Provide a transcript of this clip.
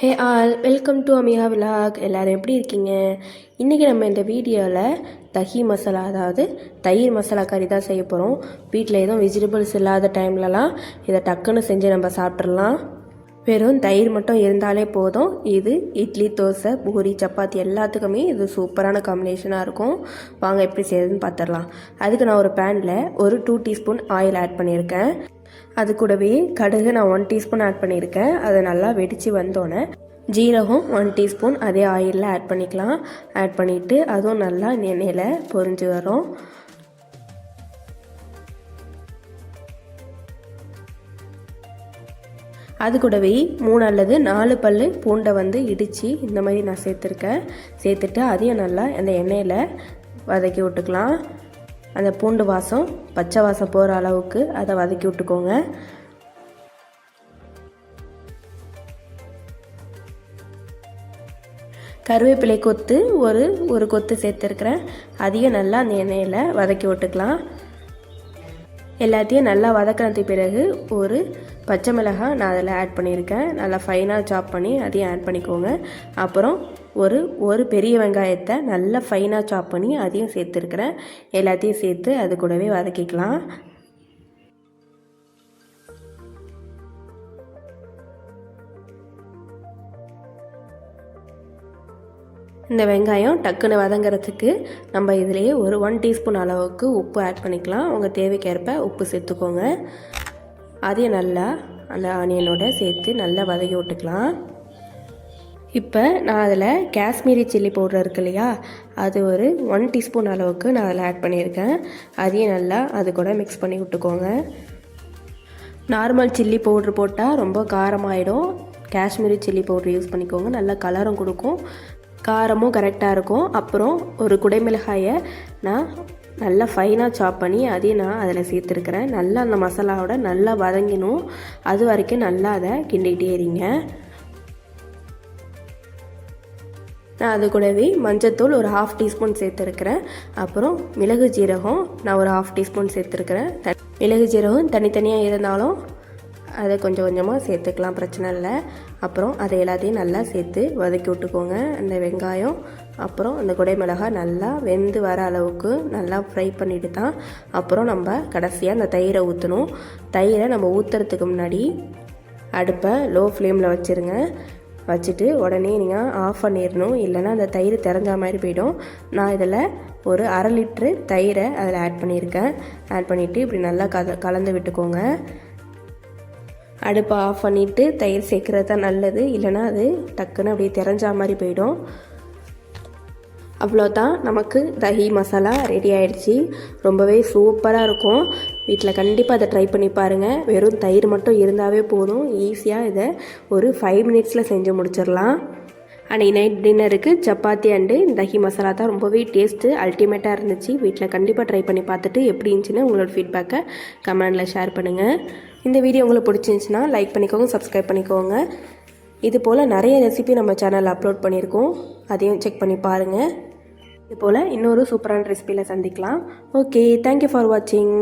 Hey all, welcome to Amiya vlog. எல்லோரும் எப்படி இருக்கீங்க? இன்றைக்கி நம்ம இந்த வீடியோவில் தஹி மசாலா, அதாவது தயிர் மசாலா கறி தான் செய்ய போகிறோம். வீட்டில் எதுவும் வெஜிடபிள்ஸ் இல்லாத டைம்லலாம் இதை டக்குன்னு செஞ்சு நம்ம சாப்பிட்றலாம். வெறும் தயிர் மட்டும் இருந்தாலே போதும். இது இட்லி, தோசை, பூரி, சப்பாத்தி எல்லாத்துக்குமே இது சூப்பரான காம்பினேஷனாக இருக்கும். வாங்க எப்படி செய்யுதுன்னு பார்த்துடலாம். அதுக்கு நான் ஒரு பேனில் ஒரு 2 டீஸ்பூன் ஆயில் ஆட் பண்ணியிருக்கேன். அது கூடவே கடுகு நான் 1 டீஸ்பூன் ஆட் பண்ணியிருக்கேன். அது நல்லா வெடித்து வந்தோடனே ஜீரகம் 1 டீஸ்பூன் அதே ஆயிலில் ஆட் பண்ணிக்கலாம். ஆட் பண்ணிவிட்டு அதுவும் நல்லா எண்ணெயில் பொரிஞ்சு வரும். அது கூடவே 3 அல்லது 4 பல் பூண்டை இடித்து இந்த மாதிரி நான் சேர்த்துட்டு அதையும் நல்லா அந்த எண்ணெயில் வதக்கி விட்டுக்கலாம். அந்த பூண்டு வாசம் பச்சை வாசம் போகிற அளவுக்கு அதை வதக்கி விட்டுக்கோங்க. கருவேப்பிலை கொத்து ஒரு கொத்து சேர்த்துருக்குறேன். அதையும் நல்லா அந்த எண்ணெயில் வதக்கி விட்டுக்கலாம். எல்லாத்தையும் நல்லா வதக்கினதுக்கு பிறகு ஒரு பச்சை மிளகாய் நான் அதில் ஆட் பண்ணியிருக்கேன். நல்லா ஃபைனாக சாப் பண்ணி அதையும் ஆட் பண்ணிக்கோங்க. அப்புறம் ஒரு பெரிய வெங்காயத்தை நல்லா ஃபைனாக சாப் பண்ணி அதையும் சேர்த்துருக்குறேன். எல்லாத்தையும் சேர்த்து அது கூடவே வதக்கிக்கலாம். இந்த வெங்காயம் டக்குன்னு வதங்கிறதுக்கு நம்ம இதிலேயே ஒரு 1 டீஸ்பூன் அளவுக்கு உப்பு ஆட் பண்ணிக்கலாம். உங்கள் தேவைக்கேற்ப உப்பு சேர்த்துக்கோங்க. அதையும் நல்லா அந்த ஆனியனோட சேர்த்து நல்லா வதக்கி விட்டுக்கலாம். இப்போ நான் அதில் காஷ்மீரி சில்லி பவுடர் இருக்கு இல்லையா, அது ஒரு 1 டீஸ்பூன் அளவுக்கு நான் அதில் ஆட் பண்ணியிருக்கேன். அதையும் நல்லா அது கூட மிக்ஸ் பண்ணி விட்டுக்கோங்க. நார்மல் சில்லி பவுட்ரு போட்டால் ரொம்ப காரமாயிடும். காஷ்மீரி சில்லி பவுட்ரு யூஸ் பண்ணிக்கோங்க. நல்லா கலரும் கொடுக்கும், காரமும் கரெக்டாக இருக்கும். அப்புறம் ஒரு குடைமிளகாயை நான் நல்லா ஃபைனாக சாப் பண்ணி அதையும் நான் அதில் சேர்த்துருக்குறேன். நல்லா அந்த மசாலாவோட நல்லா வதங்கினும், அது வரைக்கும் நல்லா அதை கிண்டிகிட்டே இருங்க. நான் அது கூடவே மஞ்சத்தூள் ஒரு 1/2 டீஸ்பூன் சேர்த்துருக்குறேன். அப்புறம் மிளகு ஜீரகம் நான் ஒரு 1/2 டீஸ்பூன் சேர்த்துருக்குறேன். மிளகு ஜீரகம் தனித்தனியாக இருந்தாலும் அதை கொஞ்சம் கொஞ்சமாக சேர்த்துக்கலாம், பிரச்சனை இல்லை. அப்புறம் அதை எல்லாத்தையும் நல்லா சேர்த்து வதக்கி விட்டுக்கோங்க. அந்த வெங்காயம் அப்புறம் அந்த குடைமிளகாய் நல்லா வெந்து வர அளவுக்கு நல்லா ஃப்ரை பண்ணிட்டு தான் அப்புறம் நம்ம கடைசியாக அந்த தயிரை ஊற்றணும். தயிரை நம்ம ஊற்றுறதுக்கு முன்னாடி அடுப்பை லோ ஃப்ளேமில் வச்சுருங்க. வச்சுட்டு உடனே நீங்கள் ஆஃப் பண்ணிடணும், இல்லைன்னா அந்த தயிர் திறஞ்ச மாதிரி போயிடும். நான் இதில் ஒரு 1/2 லிட்ரு தயிரை அதில் ஆட் பண்ணியிருக்கேன். ஆட் பண்ணிவிட்டு இப்படி நல்லா கலந்து விட்டுக்கோங்க. அடுப்பை ஆஃப் பண்ணிவிட்டு தயிர் சேர்க்குறது தான் நல்லது, இல்லைனா அது டக்குன்னு அப்படியே திறஞ்சா மாதிரி போயிடும். அவ்வளோதான், நமக்கு தஹி மசாலா ரெடி ஆகிடுச்சி. ரொம்பவே சூப்பராக இருக்கும். வீட்டில் கண்டிப்பாக அதை ட்ரை பண்ணி பாருங்கள். வெறும் தயிர் மட்டும் இருந்தாவே போதும். ஈஸியாக இதை ஒரு 5 மினிட்ஸில் செஞ்சு முடிச்சிடலாம். அன்றைக்கி நைட் டின்னருக்கு சப்பாத்தி அண்டு தஹி மசாலா தான் ரொம்பவே டேஸ்ட்டு அல்டிமேட்டாக இருந்துச்சு. வீட்டில் கண்டிப்பாக ட்ரை பண்ணி பார்த்துட்டு எப்படி இருந்துச்சுன்னு உங்களோட ஃபீட்பேக்கை கமெண்டில் ஷேர் பண்ணுங்கள். இந்த வீடியோ உங்களுக்கு பிடிச்சிருந்துச்சுன்னா லைக் பண்ணிக்கோங்க, சப்ஸ்கிரைப் பண்ணிக்கோங்க. இது போல் நிறைய ரெசிபி நம்ம சேனலில் அப்லோட் பண்ணியிருக்கோம், அதையும் செக் பண்ணி பாருங்கள். இது போல் இன்னொரு சூப்பரான ரெசிபியில் சந்திக்கலாம். ஓகே, தேங்க்யூ ஃபார் வாட்சிங்.